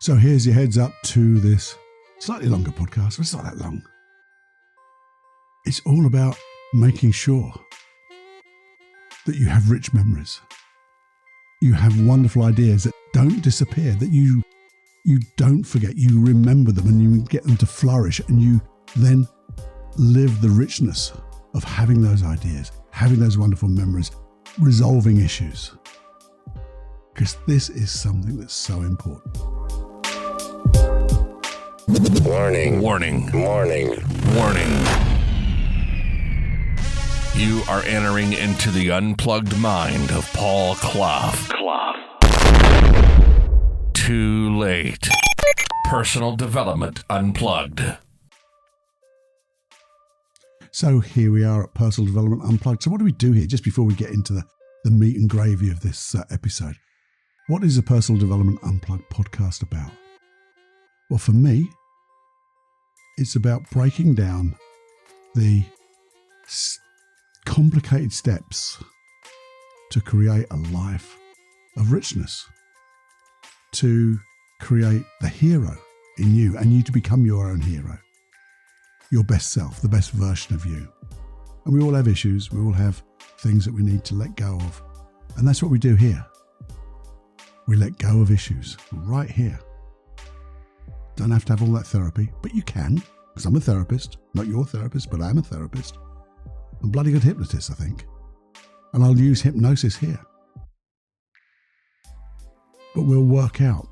So here's your heads up to this slightly longer podcast. It's not that long. It's all about making sure that you have rich memories. You have wonderful ideas that don't disappear, that you don't forget. You remember them and you get them to flourish, and you then live the richness of having those ideas, having those wonderful memories, resolving issues. Because this is something that's so important. Warning. Warning. Warning. Warning. You are entering into the unplugged mind of Paul Clough. Too late. Personal Development Unplugged. So here we are at Personal Development Unplugged. So what do we do here just before we get into the meat and gravy of this episode? What is the Personal Development Unplugged podcast about? Well, for me, it's about breaking down the complicated steps to create a life of richness, to create the hero in you and you to become your own hero, your best self, the best version of you. And we all have issues. We all have things that we need to let go of. And that's what we do here. We let go of issues right here. Don't have to have all that therapy, but you can, because I'm a therapist, not your therapist, but I'm a therapist. I'm a bloody good hypnotist, I think. And I'll use hypnosis here. But we'll work out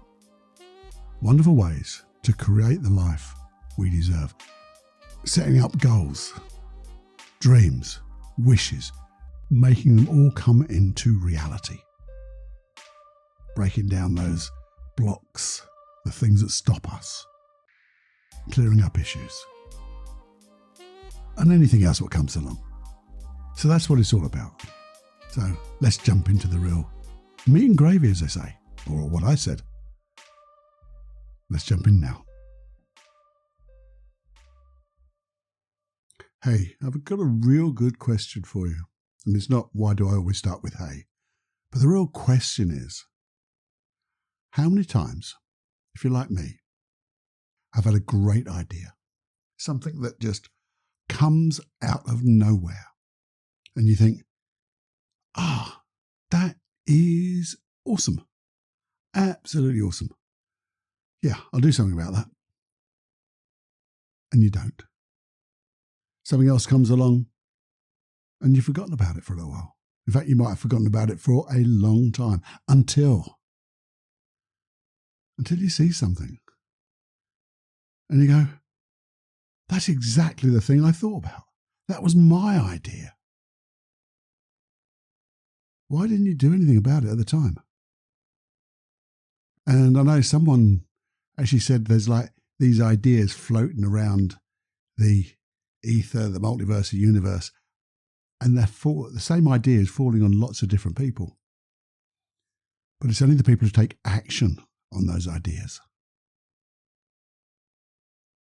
wonderful ways to create the life we deserve. Setting up goals, dreams, wishes, making them all come into reality. Breaking down those blocks, the things that stop us, clearing up issues, and anything else that comes along. So that's what it's all about. So let's jump into the real meat and gravy, as they say, or what I said. Let's jump in now. Hey, I've got a real good question for you. And it's not, why do I always start with hey? But the real question is, how many times, if you're like me, I've had a great idea, something that just comes out of nowhere, and you think, that is awesome. Absolutely awesome. Yeah, I'll do something about that. And you don't. Something else comes along, and you've forgotten about it for a little while. In fact, you might have forgotten about it for a long time, until you see something. And you go, that's exactly the thing I thought about. That was my idea. Why didn't you do anything about it at the time? And I know someone actually said there's like these ideas floating around the ether, the multiverse, the universe, and the same idea is falling on lots of different people. But it's only the people who take action on those ideas.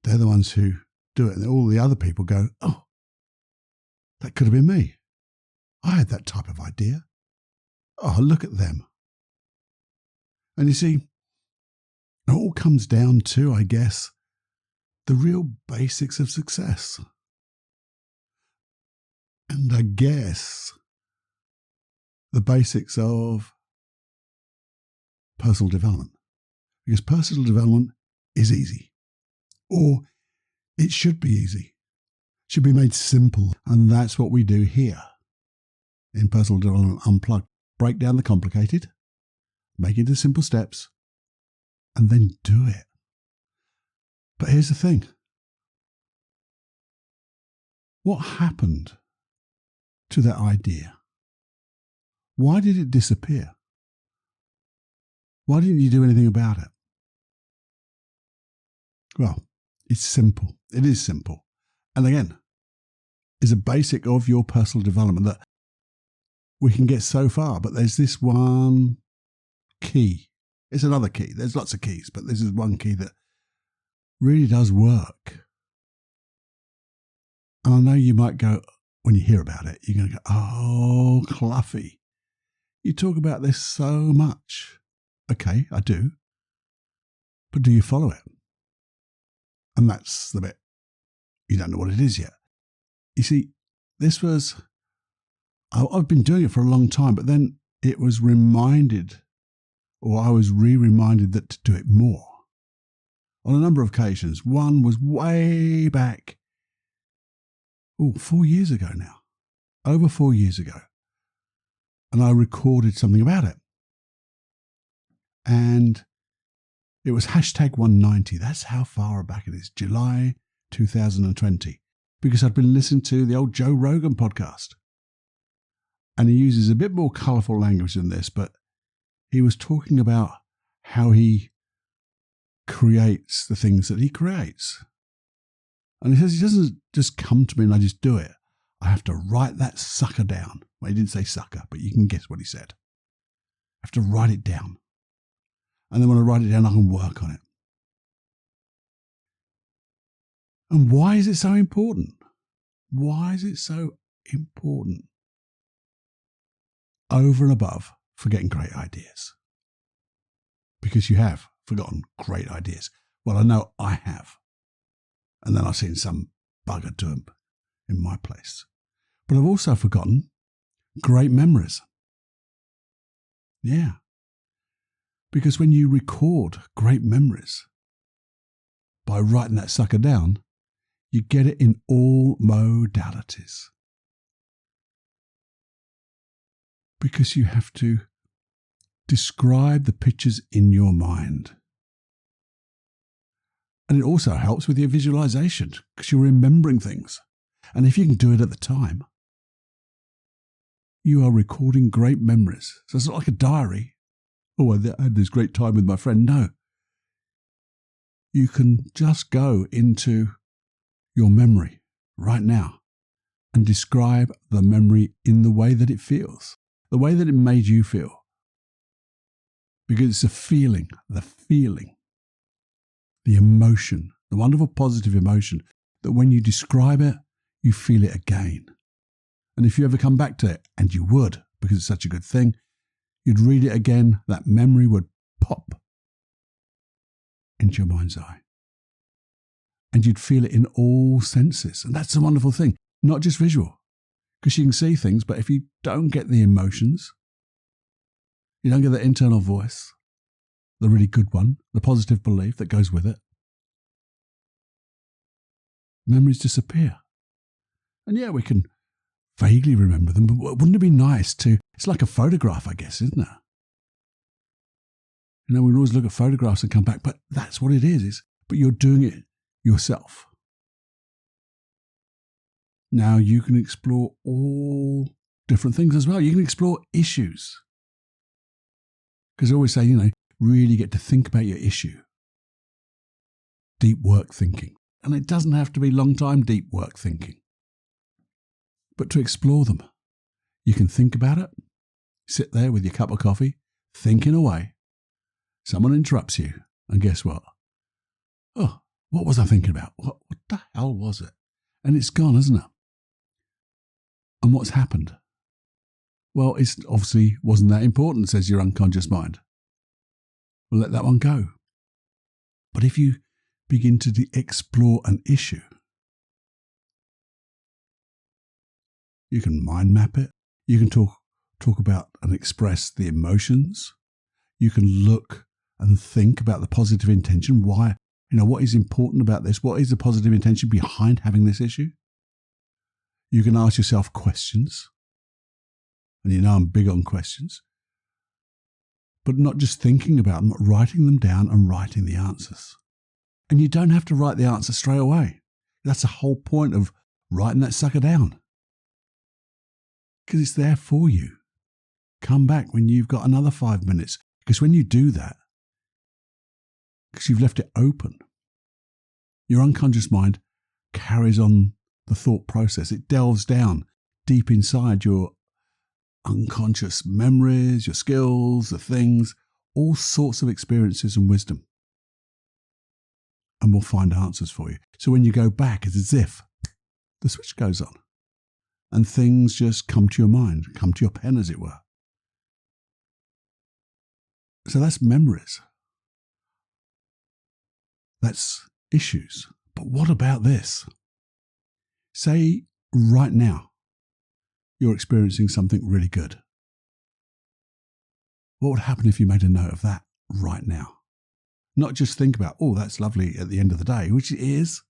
They're the ones who do it, and all the other people go, oh, that could have been me. I had that type of idea. Oh, look at them. And you see, it all comes down to, I guess, the real basics of success. And I guess the basics of personal development. Because personal development is easy. Or it should be easy. It should be made simple. And that's what we do here in Personal Development Unplugged. Break down the complicated, make it into simple steps, and then do it. But here's the thing. What happened to that idea? Why did it disappear? Why didn't you do anything about it? Well, it's simple. It is simple. And again, is a basic of your personal development that we can get so far, but there's this one key. It's another key. There's lots of keys, but this is one key that really does work. And I know you might go, when you hear about it, you're going to go, oh, Cluffy, you talk about this so much. Okay, I do. But do you follow it? And that's the bit you don't know what it is yet. You see, this was, I've been doing it for a long time, but then it was reminded, or I was reminded that to do it more on a number of occasions. One was way back, 4 years ago now, over 4 years ago. And I recorded something about it. And it was hashtag 190. That's how far back it is, July 2020. Because I'd been listening to the old Joe Rogan podcast. And he uses a bit more colourful language than this, but he was talking about how he creates the things that he creates. And he says he doesn't just come to me and I just do it. I have to write that sucker down. Well, he didn't say sucker, but you can guess what he said. I have to write it down. And then when I write it down, I can work on it. And why is it so important? Why is it so important? Over and above forgetting great ideas. Because you have forgotten great ideas. Well, I know I have. And then I've seen some bugger do them in my place. But I've also forgotten great memories. Yeah. Because when you record great memories by writing that sucker down, you get it in all modalities. Because you have to describe the pictures in your mind. And it also helps with your visualization because you're remembering things. And if you can do it at the time, you are recording great memories. So it's not like a diary. Oh, I had this great time with my friend. No. You can just go into your memory right now and describe the memory in the way that it feels, the way that it made you feel. Because it's a feeling, the emotion, the wonderful positive emotion that when you describe it, you feel it again. And if you ever come back to it, and you would, because it's such a good thing, you'd read it again, that memory would pop into your mind's eye. And you'd feel it in all senses. And that's the wonderful thing, not just visual. Because you can see things, but if you don't get the emotions, you don't get the internal voice, the really good one, the positive belief that goes with it, memories disappear. And yeah, we can vaguely remember them, but wouldn't it be nice to, it's like a photograph, I guess, isn't it? You know, we always look at photographs and come back, but that's what it is, but you're doing it yourself. Now you can explore all different things as well. You can explore issues. Because I always say, really get to think about your issue. Deep work thinking. And it doesn't have to be long time deep work thinking. But to explore them, you can think about it, sit there with your cup of coffee, thinking away. Someone interrupts you, and guess what? Oh, what was I thinking about? What the hell was it? And it's gone, isn't it? And what's happened? Well, it obviously wasn't that important, says your unconscious mind. Well, let that one go. But if you begin to explore an issue, you can mind map it. You can talk about and express the emotions. You can look and think about the positive intention. Why, what is important about this? What is the positive intention behind having this issue? You can ask yourself questions. And I'm big on questions. But not just thinking about them, but writing them down and writing the answers. And you don't have to write the answer straight away. That's the whole point of writing that sucker down. Because it's there for you. Come back when you've got another 5 minutes. Because when you do that, because you've left it open, your unconscious mind carries on the thought process. It delves down deep inside your unconscious memories, your skills, the things, all sorts of experiences and wisdom. And we'll find answers for you. So when you go back, it's as if the switch goes on and things just come to your mind, come to your pen, as it were. So that's memories. That's issues. But what about this? Say right now you're experiencing something really good. What would happen if you made a note of that right now? Not just think about, oh, that's lovely at the end of the day, which it is,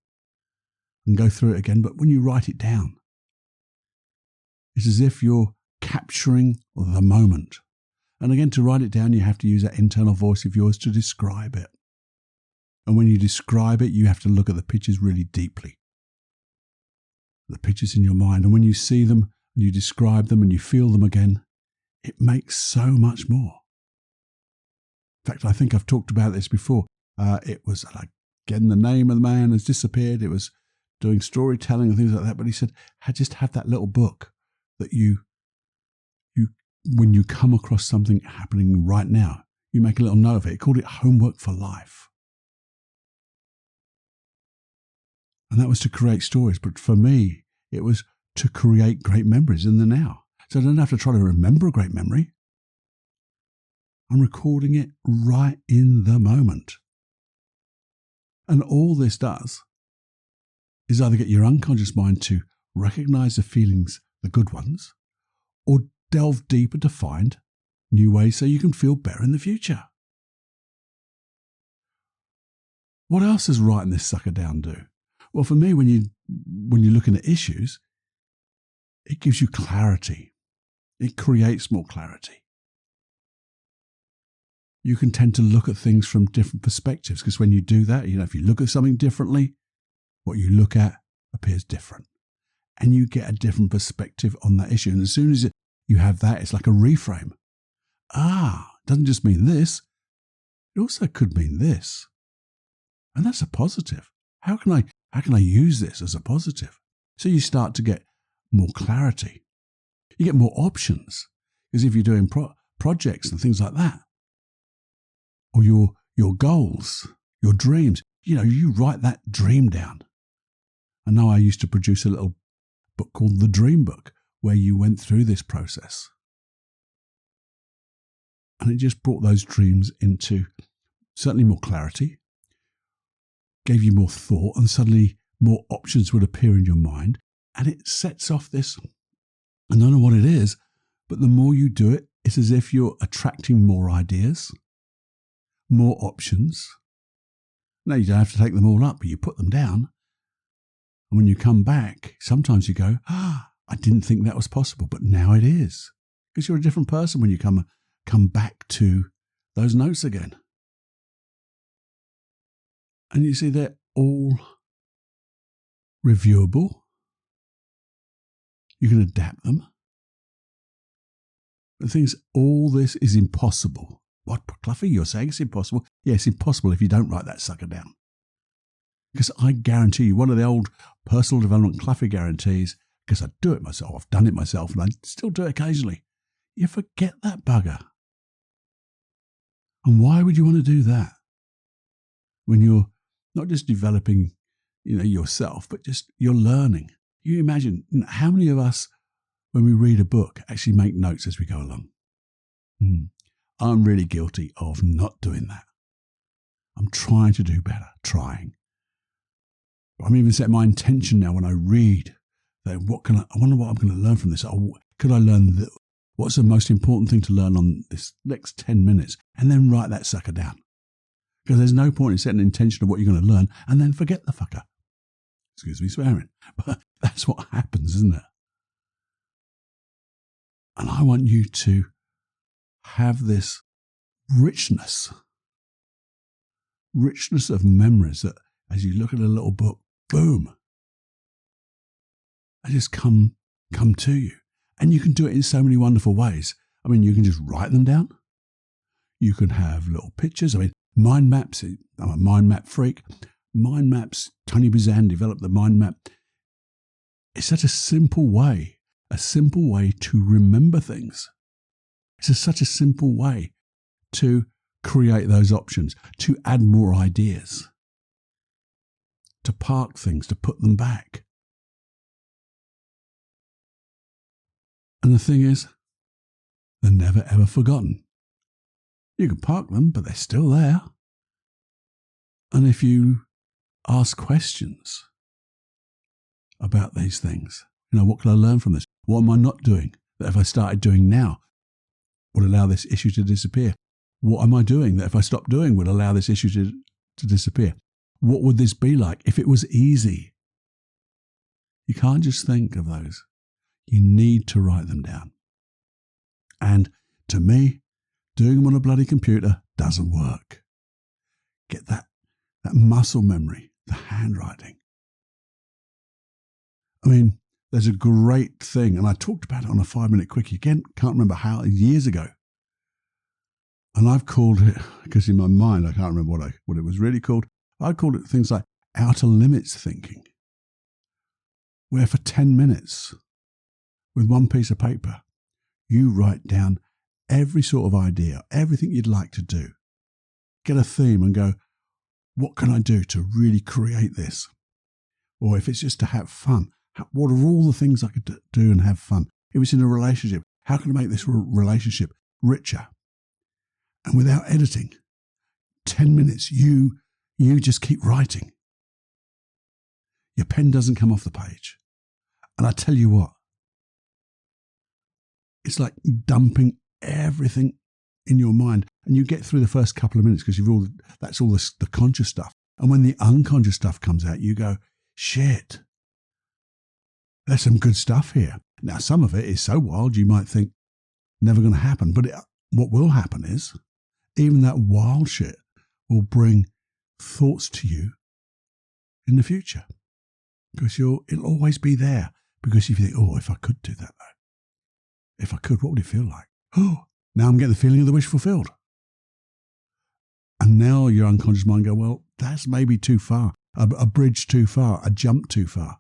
and go through it again, but when you write it down, it's as if you're capturing the moment. And again, to write it down, you have to use that internal voice of yours to describe it. And when you describe it, you have to look at the pictures really deeply. The pictures in your mind. And when you see them, and you describe them, and you feel them again, it makes so much more. In fact, I think I've talked about this before. It was like, again, the name of the man has disappeared. It was doing storytelling and things like that. But he said, just have that little book that you, when you come across something happening right now, you make a little note of it. He called it homework for life. And that was to create stories. But for me, it was to create great memories in the now. So I don't have to try to remember a great memory. I'm recording it right in the moment. And all this does is either get your unconscious mind to recognize the feelings, the good ones, or delve deeper to find new ways so you can feel better in the future. What else does writing this sucker down do? Well, for me, when you're looking at issues, it gives you clarity. It creates more clarity. You can tend to look at things from different perspectives, because when you do that, if you look at something differently, what you look at appears different. And you get a different perspective on that issue. And as soon as you have that, it's like a reframe. It doesn't just mean this. It also could mean this. And that's a positive. How can I use this as a positive? So you start to get more clarity. You get more options. Because if you're doing projects and things like that, or your goals, your dreams, you write that dream down. And now I used to produce a little book called The Dream Book, where you went through this process. And it just brought those dreams into certainly more clarity, gave you more thought, and suddenly more options would appear in your mind. And it sets off this, I don't know what it is, but the more you do it, it's as if you're attracting more ideas, more options. Now, you don't have to take them all up, but you put them down. And when you come back, sometimes you go, I didn't think that was possible, but now it is. Because you're a different person when you come back to those notes again. And you see, they're all reviewable. You can adapt them. The thing is, all this is impossible. What, Cluffy, you're saying it's impossible? Yeah, it's impossible if you don't write that sucker down. Because I guarantee you, one of the old personal development Cluffy guarantees, because I do it myself, I've done it myself, and I still do it occasionally, you forget that bugger. And why would you want to do that? When you're not just developing, yourself, but just you're learning. You imagine how many of us, when we read a book, actually make notes as we go along. I'm really guilty of not doing that. I'm trying to do better, trying. But I'm even setting my intention now when I read that I wonder what I'm going to learn from this. Could I learn what's the most important thing to learn on this next 10 minutes, and then write that sucker down. Because there's no point in setting an intention of what you're going to learn and then forget the fucker. Excuse me swearing. But that's what happens, isn't it? And I want you to have this richness of memories that as you look at a little book, boom, they just come to you. And you can do it in so many wonderful ways. I mean, you can just write them down. You can have little pictures. I mean, mind maps. I'm a mind map freak. Mind maps, Tony Buzan developed the mind map. It's such a simple way to remember things. It's such a simple way to create those options, to add more ideas, to park things, to put them back. And the thing is, they're never ever forgotten. You can park them, but they're still there. And if you ask questions about these things, what can I learn from this? What am I not doing that if I started doing now would allow this issue to disappear? What am I doing that if I stopped doing would allow this issue to disappear? What would this be like if it was easy? You can't just think of those. You need to write them down. And to me, doing them on a bloody computer doesn't work. Get that muscle memory, the handwriting. I mean, there's a great thing, and I talked about it on a 5-minute quickie. Again, can't remember how, years ago. And I've called it, because in my mind I can't remember what it was really called. I called it things like outer limits thinking, where for 10 minutes, with one piece of paper, you write down every sort of idea, everything you'd like to do. Get a theme and go, what can I do to really create this? Or if it's just to have fun, what are all the things I could do and have fun? If it's in a relationship, how can I make this relationship richer? And without editing, 10 minutes, you just keep writing. Your pen doesn't come off the page. And I tell you what, it's like dumping everything in your mind. And you get through the first couple of minutes because that's all the conscious stuff. And when the unconscious stuff comes out, you go, shit, there's some good stuff here. Now, some of it is so wild you might think never going to happen. But what will happen is even that wild shit will bring thoughts to you in the future. Because it'll always be there. Because if you think, if I could do that though. If I could, what would it feel like? Oh, now I'm getting the feeling of the wish fulfilled. And now your unconscious mind go, well, that's maybe too far. A bridge too far, a jump too far.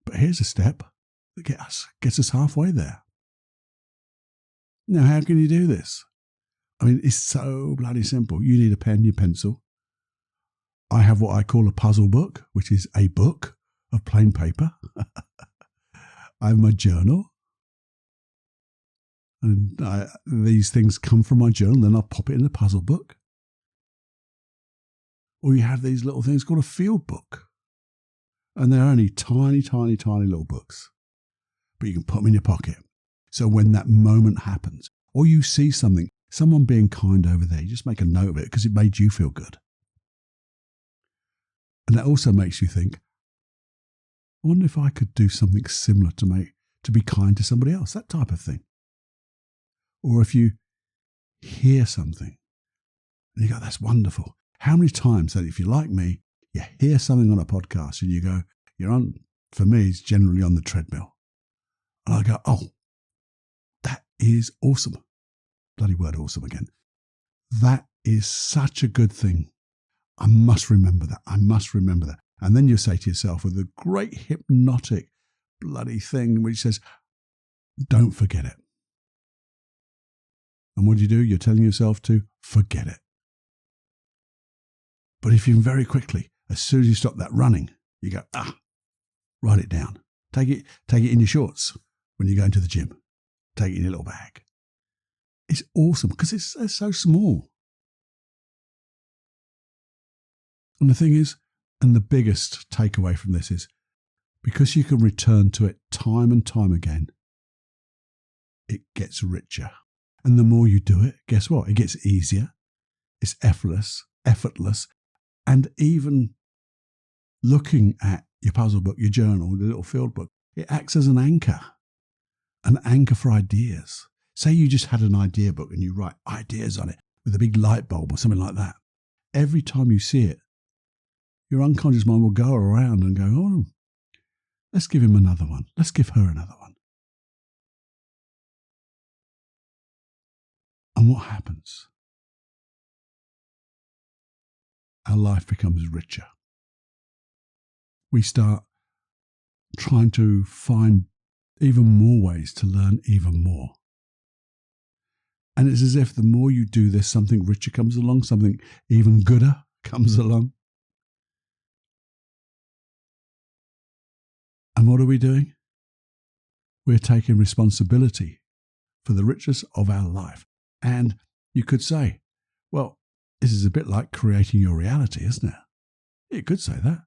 But here's a step that gets us halfway there. Now, how can you do this? I mean, it's so bloody simple. You need a pen, your pencil. I have what I call a puzzle book, which is a book of plain paper. I have my journal. And these things come from my journal, then I'll pop it in the puzzle book. Or you have these little things called a field book. And they're only tiny, tiny, tiny little books. But you can put them in your pocket. So when that moment happens, or you see something, someone being kind over there, you just make a note of it because it made you feel good. And that also makes you think, I wonder if I could do something similar to be kind to somebody else, that type of thing. Or if you hear something and you go, that's wonderful. How many times that if you're like me, you hear something on a podcast and you go, for me, it's generally on the treadmill. And I go, oh, that is awesome. Bloody word awesome again. That is such a good thing. I must remember that. I must remember that. And then you say to yourself with a great hypnotic bloody thing which says, don't forget it. And what do? You're telling yourself to forget it. But if you very quickly, as soon as you stop that running, you go, write it down. Take it in your shorts when you go into the gym. Take it in your little bag. It's awesome because it's so small. And the thing is, and the biggest takeaway from this is, because you can return to it time and time again, it gets richer. And the more you do it, guess what? It gets easier. It's effortless. And even looking at your puzzle book, your journal, the little field book, it acts as an anchor for ideas. Say you just had an idea book and you write ideas on it with a big light bulb or something like that. Every time you see it, your unconscious mind will go around and go, oh, let's give him another one. Let's give her another one. And what happens? Our life becomes richer. We start trying to find even more ways to learn even more. And it's as if the more you do this, something richer comes along, something even gooder comes along. And what are we doing? We're taking responsibility for the richness of our life. And you could say, well, This is a bit like creating your reality, isn't it? You could say that.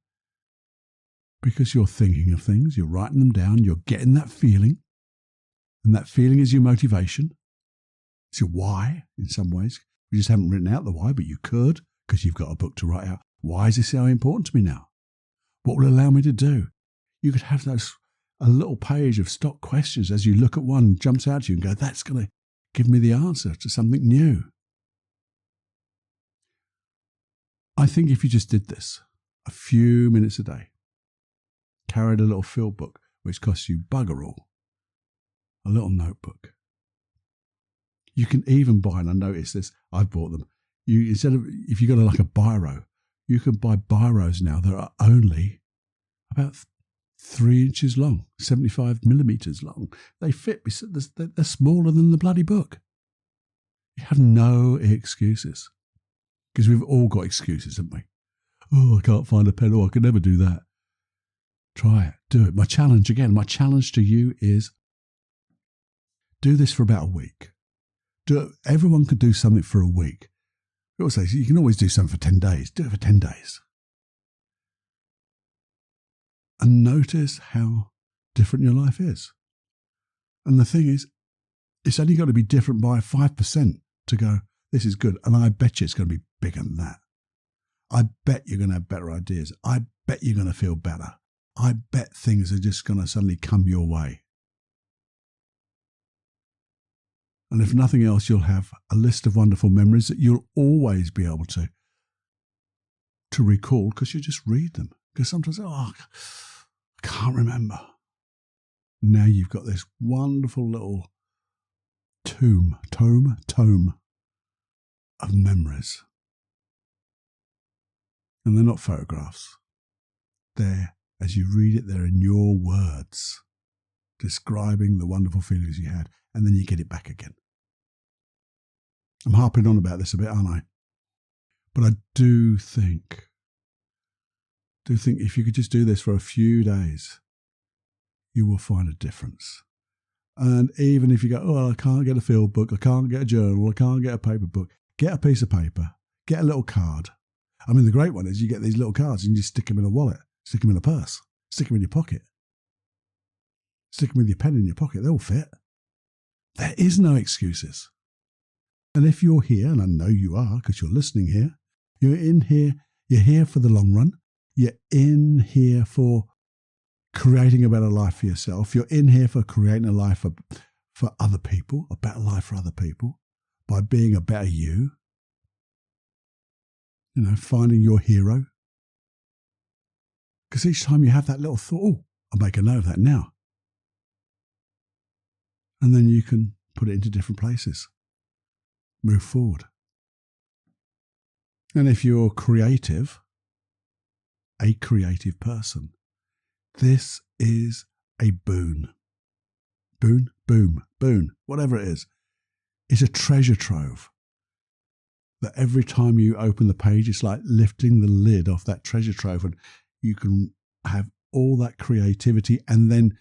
Because you're thinking of things, you're writing them down, you're getting that feeling, and that feeling is your motivation. It's your why in some ways. You just haven't written out the why, but you could, because you've got a book to write out. Why is this so important to me now? What will allow me to do? You could have a little page of stock questions as you look at one, jumps out to you and go, that's going to give me the answer to something new. I think if you just did this a few minutes a day, carried a little field book, which costs you bugger all, a little notebook. You can even buy, and I noticed this, I've bought them. Instead of, if you got like a biro, you can buy biros now that are only about 3 inches long, 75 millimeters long. They fit, they're smaller than the bloody book. You have no excuses. Because we've all got excuses, haven't we? Oh, I can't find a pen. Oh, I could never do that. Try it. Do it. My challenge to you is do this for about a week. Everyone could do something for a week. You can always do something for 10 days. Do it for 10 days. And notice how different your life is. And the thing is, it's only got to be different by 5% to go, this is good. And I bet you it's going to be bigger than that. I bet you're going to have better ideas. I bet you're going to feel better. I bet things are just going to suddenly come your way. And if nothing else, you'll have a list of wonderful memories that you'll always be able to recall because you just read them. Because sometimes, I can't remember. Now you've got this wonderful little tome of memories. And they're not photographs. They're, as you read it, they're in your words, describing the wonderful feelings you had, and then you get it back again. I'm harping on about this a bit, aren't I? But I do think if you could just do this for a few days, you will find a difference. And even if you go, I can't get a field book, I can't get a journal, I can't get a paper book, get a piece of paper, get a little card. I mean, the great one is you get these little cards and you just stick them in a wallet, stick them in a purse, stick them in your pocket, stick them with your pen in your pocket. They all fit. There is no excuses. And if you're here, and I know you are because you're listening here, you're here for the long run. You're in here for creating a better life for yourself. You're in here for creating a life for other people, a better life for other people, by being a better you. Finding your hero. Because each time you have that little thought, I'll make a note of that now. And then you can put it into different places. Move forward. And if you're creative, a creative person, this is a boon. Boon, whatever it is. It's a treasure trove. That every time you open the page, it's like lifting the lid off that treasure trove and you can have all that creativity and then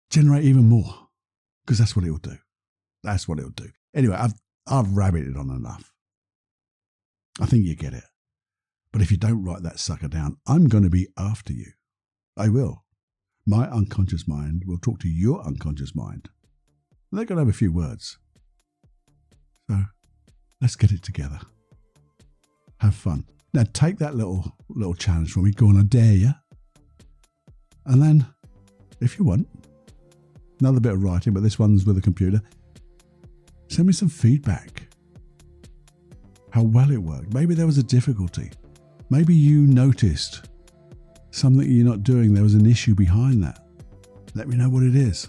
generate even more. Because that's what it will do. That's what it will do. Anyway, I've rabbited on enough. I think you get it. But if you don't write that sucker down, I'm going to be after you. I will. My unconscious mind will talk to your unconscious mind. And they're going to have a few words. So let's get it together. Have fun. Now take that little challenge from me. Go on, I dare you. And then, if you want, another bit of writing, but this one's with a computer. Send me some feedback. How well it worked. Maybe there was a difficulty. Maybe you noticed something you're not doing. There was an issue behind that. Let me know what it is.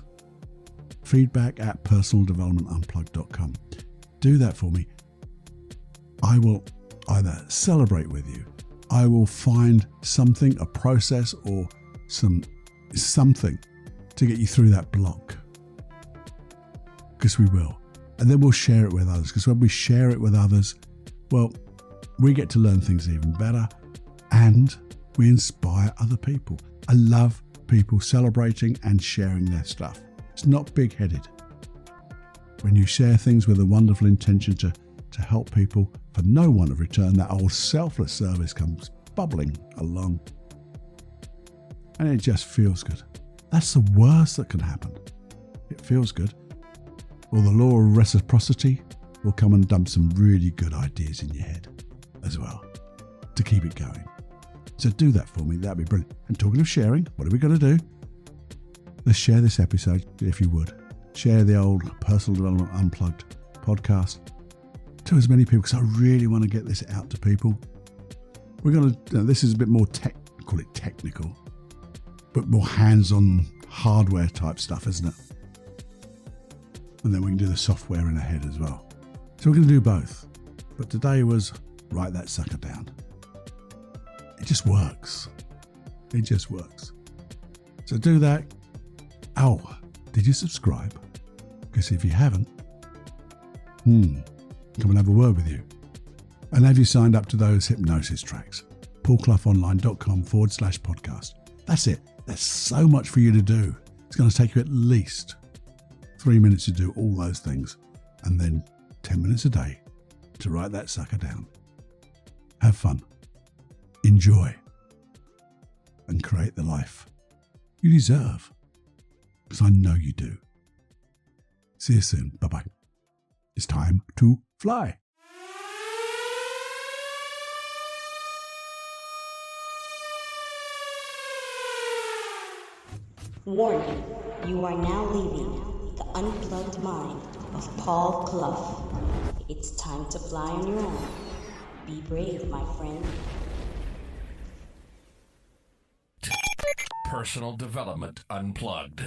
feedback@personaldevelopmentunplugged.com. Do that for me. I will either celebrate with you. I will find something, a process or something to get you through that block. Because we will. And then we'll share it with others. Because when we share it with others, well, we get to learn things even better and we inspire other people. I love people celebrating and sharing their stuff. It's not big-headed. When you share things with a wonderful intention to to help people for no one of return. That old selfless service comes bubbling along. And it just feels good. That's the worst that can happen. It feels good. Or the law of reciprocity will come and dump some really good ideas in your head as well to keep it going. So do that for me. That'd be brilliant. And talking of sharing, what are we going to do? Let's share this episode, if you would. Share the old Personal Development Unplugged podcast to as many people, because I really want to get this out to people. We're going to, this is a bit more call it technical, but more hands-on hardware type stuff, isn't it? And then we can do the software in ahead as well. So we're going to do both. But today was write that sucker down. It just works. It just works. So do that. Oh, did you subscribe? Because if you haven't, come and have a word with you. And have you signed up to those hypnosis tracks? paulcloughonline.com/podcast. That's it. There's so much for you to do. It's going to take you at least 3 minutes to do all those things, and then 10 minutes a day to write that sucker down. Have fun, enjoy, and create the life you deserve, because I know you do. See you soon. Bye-bye. It's time to fly. Warning, you are now leaving the unplugged mind of Paul Clough. It's time to fly on your own. Be brave, my friend. Personal Development Unplugged.